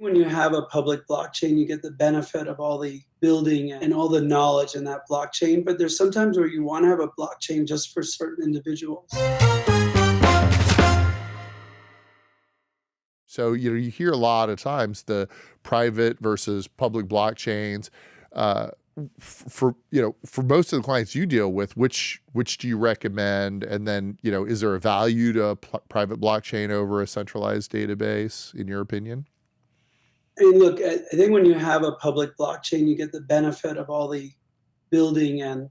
When you have a public blockchain, you get the benefit of all the building and all the knowledge in that blockchain. But there's sometimes where you want to have a blockchain just for certain individuals. So, you hear a lot of times the private versus public blockchains. Uh, for most of the clients you deal with, which do you recommend? And then, is there a value to a private blockchain over a centralized database, in your opinion? And look, I think when you have a public blockchain, you get the benefit of all the building and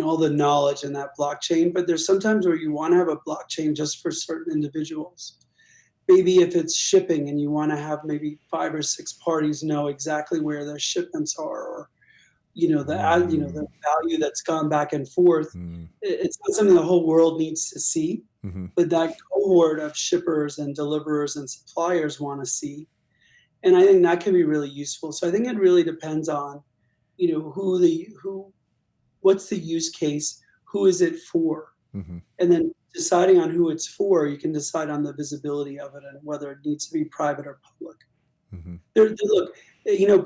all the knowledge in that blockchain. But there's sometimes where you want to have a blockchain just for certain individuals. Maybe if it's shipping and you want to have maybe 5 or 6 parties know exactly where their shipments are, or the Mm, value that's gone back and forth. mm, It's not something the whole world needs to see, mhm. but that cohort of shippers and deliverers and suppliers want to see. And I think that can be really useful. So I think it really depends on, who what's the use case, who is it for? Mhm, And then deciding on who it's for, you can decide on the visibility of it and whether it needs to be private or public. mhm. Look,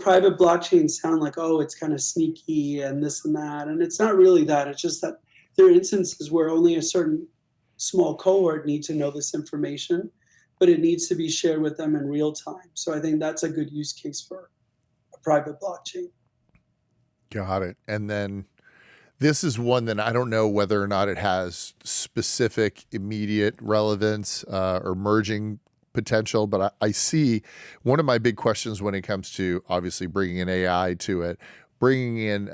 private blockchains sound like, oh, it's kind of sneaky and this and that. And it's not really that. It's just that there are instances where only a certain small cohort need to know this information, but it needs to be shared with them in real time. So I think that's a good use case for a private blockchain. Got it. And then this is one that I don't know whether or not it has specific immediate relevance or merging potential, but I see one of my big questions when it comes to obviously bringing in AI to it, bringing in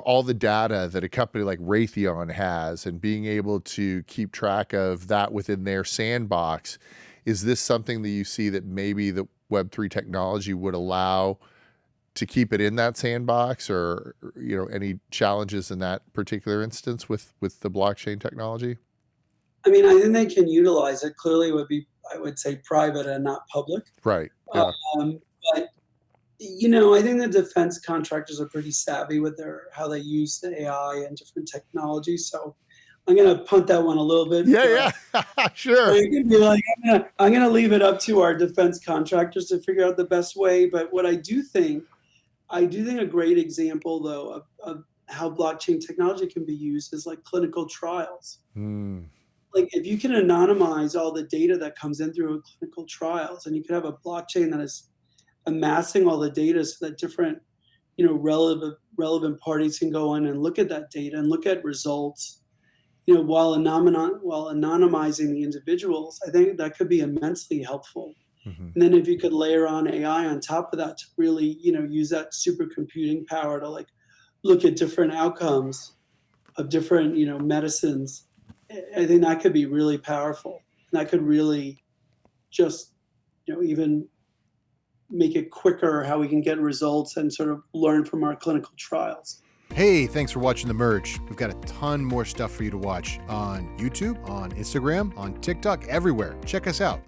all the data that a company like Raytheon has and being able to keep track of that within their sandbox. Is this something that you see that maybe the Web3 technology would allow to keep it in that sandbox, or any challenges in that particular instance with the blockchain technology? I mean, I think they can utilize it. Clearly, it would be, I would say, private and not public. Right. Yeah. Um, but I think the defense contractors are pretty savvy with their how they use the AI and different technologies. So I'm gonna punt that one a little bit. Yeah, yeah. Sure. You can be like, I'm gonna leave it up to our defense contractors to figure out the best way. But what I do think a great example though of how blockchain technology can be used is like clinical trials. Mm, Like if you can anonymize all the data that comes in through clinical trials, and you can have a blockchain that is amassing all the data so that different relevant parties can go in and look at that data and look at results, while anonymizing the individuals. I think that could be immensely helpful. mhm. And then if you could layer on AI on top of that to really use that supercomputing power to like look at different outcomes of different medicines. I think that could be really powerful. And that could really just even make it quicker how we can get results and sort of learn from our clinical trials. Hey, thanks for watching The Merge. We've got a ton more stuff for you to watch on YouTube, on Instagram, on TikTok, everywhere. Check us out.